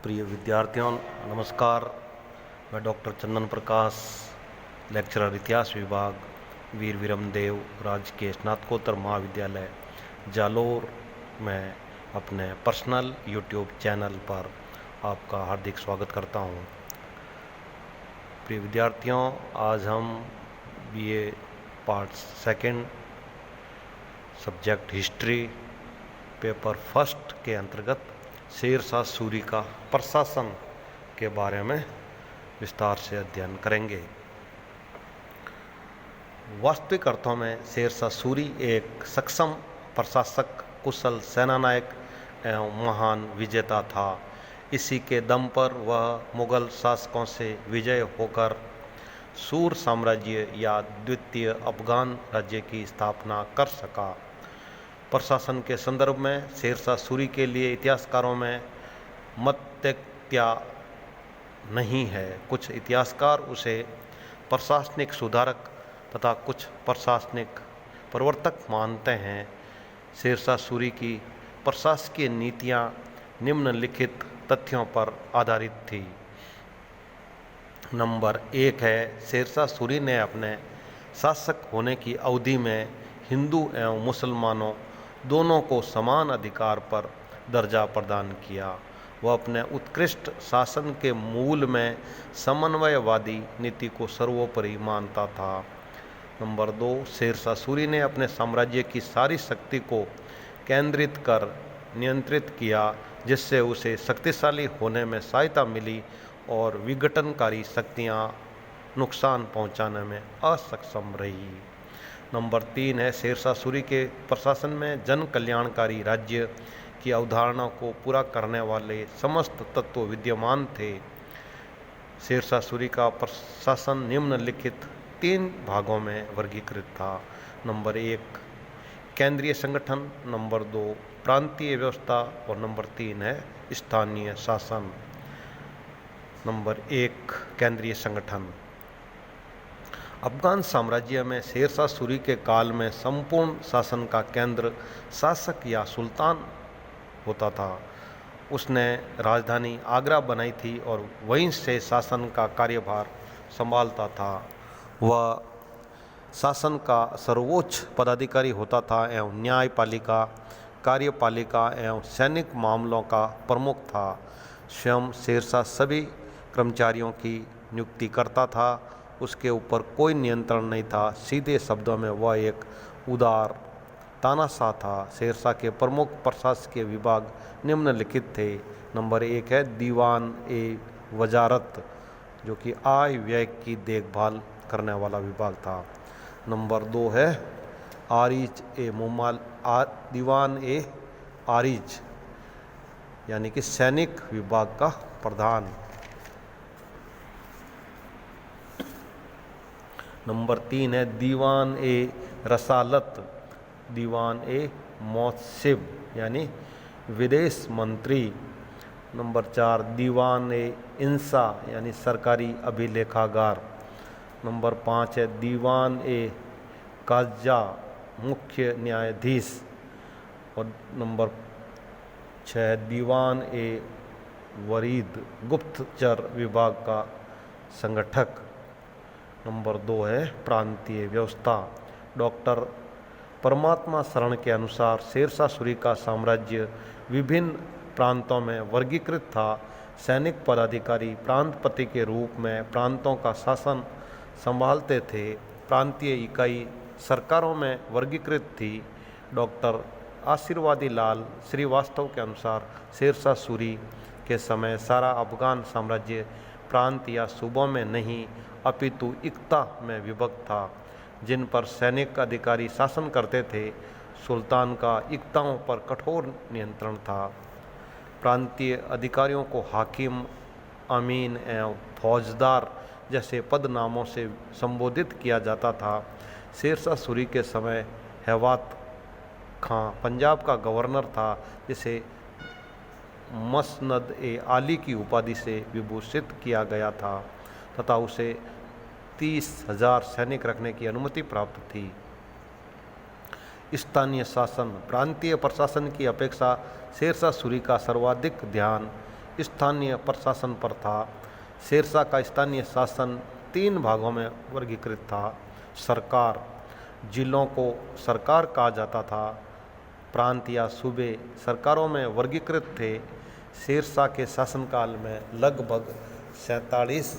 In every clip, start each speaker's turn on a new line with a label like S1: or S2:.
S1: प्रिय विद्यार्थियों, नमस्कार। मैं डॉक्टर चंदन प्रकाश, लेक्चरर इतिहास विभाग, वीर विरमदेव राजकीय स्नातकोत्तर महाविद्यालय जालोर में अपने पर्सनल यूट्यूब चैनल पर आपका हार्दिक स्वागत करता हूं। प्रिय विद्यार्थियों, आज हम BA part second subject history paper first के अंतर्गत शेरशाह सूरी का प्रशासन के बारे में विस्तार से अध्ययन करेंगे। वास्तविक अर्थों में शेरशाह सूरी एक सक्षम प्रशासक, कुशल सेनानायक एवं महान विजेता था। इसी के दम पर वह मुगल शासकों से विजय होकर सूर साम्राज्य या द्वितीय अफगान राज्य की स्थापना कर सका। प्रशासन के संदर्भ में शेरशाह सूरी के लिए इतिहासकारों में मतैक्य नहीं है। कुछ इतिहासकार उसे प्रशासनिक सुधारक तथा कुछ प्रशासनिक प्रवर्तक मानते हैं। शेरशाह सूरी की प्रशासकीय नीतियां निम्नलिखित तथ्यों पर आधारित थी। नंबर 1 है, शेरशाह सूरी ने अपने शासक होने की अवधि में हिंदू एवं मुसलमानों दोनों को समान अधिकार पर दर्जा प्रदान किया। वह अपने उत्कृष्ट शासन के मूल में समन्वयवादी नीति को सर्वोपरि मानता था। नंबर 2, शेरशाह सूरी ने अपने साम्राज्य की सारी शक्ति को केंद्रित कर नियंत्रित किया, जिससे उसे शक्तिशाली होने में सहायता मिली और विघटनकारी शक्तियां नुकसान पहुंचाने में असक्षम रही। नंबर 3 है, शेरशाह सूरी के प्रशासन में जन कल्याणकारी राज्य की अवधारणा को पूरा करने वाले समस्त तत्व विद्यमान थे। शेरशाह सूरी का प्रशासन निम्नलिखित 3 भागों में वर्गीकृत था। नंबर 1, केंद्रीय संगठन, नंबर 2, प्रांतीय व्यवस्था और नंबर 3 है स्थानीय शासन। नंबर 1, केंद्रीय संगठन। अफगान साम्राज्य में शेरशाह सूरी के काल में संपूर्ण शासन का केंद्र शासक या सुल्तान होता था। उसने राजधानी आगरा बनाई थी और वहीं से शासन का कार्यभार संभालता था। वह शासन का सर्वोच्च पदाधिकारी होता था एवं न्यायपालिका, कार्यपालिका एवं सैनिक मामलों का प्रमुख था। स्वयं शेरशाह सभी कर्मचारियों की नियुक्ति करता था। उसके ऊपर कोई नियंत्रण नहीं था। सीधे शब्दों में वह एक उदार तानाशाह था। शेरशाह के प्रमुख प्रशासकीय विभाग निम्नलिखित थे। नंबर 1 है दीवान ए वजारत, जो कि आय व्यय की देखभाल करने वाला विभाग था। नंबर 2 है आरिज ए मुमाल दीवान ए आरिज, यानी कि सैनिक विभाग का प्रधान। नंबर 3 है दीवान ए रसालत, दीवान ए मौसिब यानी विदेश मंत्री। नंबर 4 दीवान ए इंसा यानी सरकारी अभिलेखागार। नंबर 5 है दीवान ए काजा, मुख्य न्यायाधीश। और नंबर 6 है दीवान ए वरीद, गुप्तचर विभाग का संगठक। नंबर 2 है प्रांतीय व्यवस्था। डॉक्टर परमात्मा शरण के अनुसार शेरशाह सूरी का साम्राज्य विभिन्न प्रांतों में वर्गीकृत था। सैनिक पदाधिकारी प्रांतपति के रूप में प्रांतों का शासन संभालते थे। प्रांतीय इकाई सरकारों में वर्गीकृत थी। डॉक्टर आशीर्वादी लाल श्रीवास्तव के अनुसार शेरशाह सूरी के समय सारा अफगान साम्राज्य प्रांत या सूबों में नहीं अपितु इक्ता में विभक्त था, जिन पर सैनिक अधिकारी शासन करते थे। सुल्तान का इक्ताओं पर कठोर नियंत्रण था। प्रांतीय अधिकारियों को हाकिम, अमीन एवं फौजदार जैसे पदनामों से संबोधित किया जाता था। शेरशाह सूरी के समय हेवात खां पंजाब का गवर्नर था, जिसे मसनद ए आली की उपाधि से विभूषित किया गया था तथा उसे 30,000 सैनिक रखने की अनुमति प्राप्त थी। स्थानीय शासन, प्रांतीय प्रशासन की अपेक्षा शेरशाह सूरी का सर्वाधिक ध्यान स्थानीय प्रशासन पर था। शेरशाह का स्थानीय शासन 3 भागों में वर्गीकृत था। सरकार, जिलों को सरकार कहा जाता था। प्रांत या सूबे सरकारों में वर्गीकृत थे। शेरशाह के शासनकाल में लगभग 47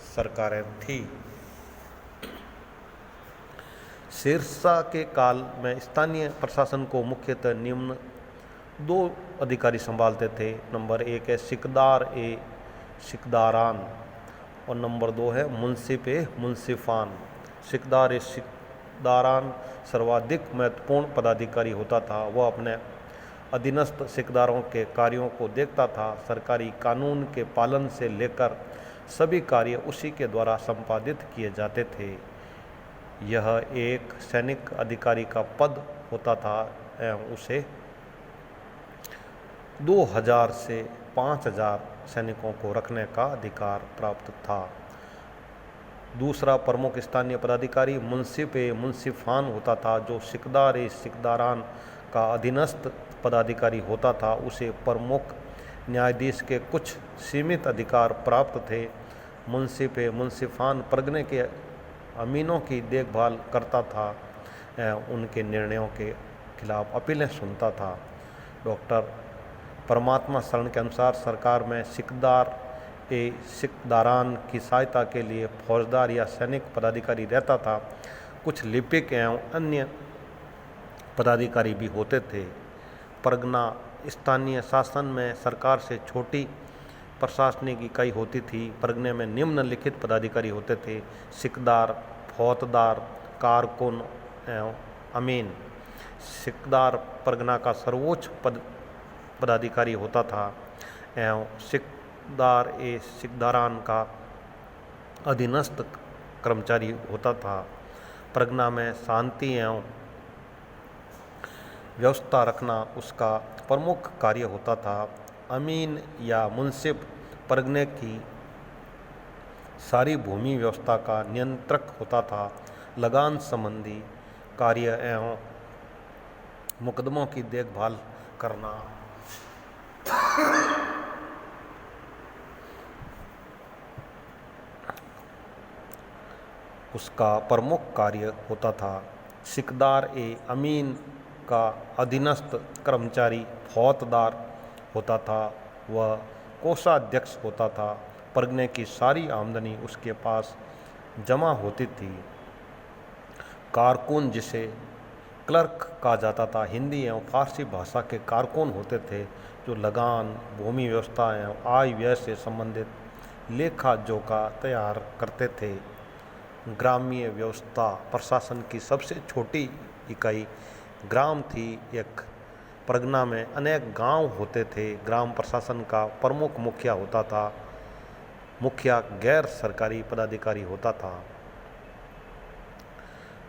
S1: सरकारें थीं। शेरशाह के काल में स्थानीय प्रशासन को मुख्यतः निम्न 2 अधिकारी संभालते थे। नंबर 1 है सिकदार ए सिकदारान और नंबर 2 है मुंसिफ ए मुंसिफान। सिकदार ए सिकदारान सर्वाधिक महत्वपूर्ण पदाधिकारी होता था। वह अपने अधीनस्थ सिकदारों के कार्यों को देखता था। सरकारी कानून के पालन से लेकर सभी कार्य उसी के द्वारा संपादित किए जाते थे। यह एक सैनिक अधिकारी का पद होता था एवं उसे 2000 से 5000 सैनिकों को रखने का अधिकार प्राप्त था। दूसरा प्रमुख स्थानीय पदाधिकारी मुंसिफ ए मुंसिफान होता था, जो सिकदार ए सिकदारान का अधीनस्थ पदाधिकारी होता था। उसे प्रमुख न्यायाधीश के कुछ सीमित अधिकार प्राप्त थे। मुंसिफ ए मुंसिफान परगने के अमीनों की देखभाल करता था एवं उनके निर्णयों के खिलाफ अपीलें सुनता था। डॉक्टर परमात्मा शरण के अनुसार सरकार में सिकदार ए सिकदारान की सहायता के लिए फौजदार या सैनिक पदाधिकारी रहता था। कुछ लिपिक एवं अन्य पदाधिकारी भी होते थे। परगना स्थानीय शासन में सरकार से छोटी प्रशासनिक इकाई होती थी। परगने में निम्नलिखित पदाधिकारी होते थे: सिकदार, फौजदार, कारकुन एवं अमीन। सिकदार परगना का सर्वोच्च पदाधिकारी होता था एवं सिकदार ए सिकदारान का अधीनस्थ कर्मचारी होता था। परगना में शांति एवं व्यवस्था रखना उसका प्रमुख कार्य होता था। अमीन या मुंसिफ परगने की सारी भूमि व्यवस्था का नियंत्रक होता था। लगान संबंधी कार्य एवं मुकदमों की देखभाल करना उसका प्रमुख कार्य होता था। सिकदार ए अमीन का अधीनस्थ कर्मचारी फौजदार होता था। वह कोषाध्यक्ष होता था। परगने की सारी आमदनी उसके पास जमा होती थी। कारकुन, जिसे क्लर्क कहा जाता था, हिंदी एवं फारसी भाषा के कारकुन होते थे, जो लगान, भूमि व्यवस्था एवं आय व्यय से संबंधित लेखा जोखा तैयार करते थे। ग्रामीण व्यवस्था प्रशासन की सबसे छोटी इकाई ग्राम थी। एक परगना में अनेक गांव होते थे। ग्राम प्रशासन का प्रमुख मुखिया होता था। मुखिया गैर सरकारी पदाधिकारी होता था।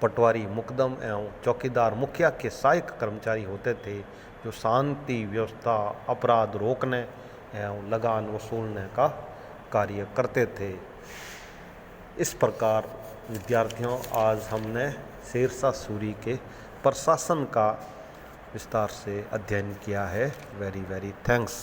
S1: पटवारी, मुकदम एवं चौकीदार मुखिया के सहायक कर्मचारी होते थे, जो शांति व्यवस्था, अपराध रोकने एवं लगान वसूलने का कार्य करते थे। इस प्रकार विद्यार्थियों, आज हमने शेरशाह सूरी के प्रशासन का विस्तार से अध्ययन किया है। Very thanks.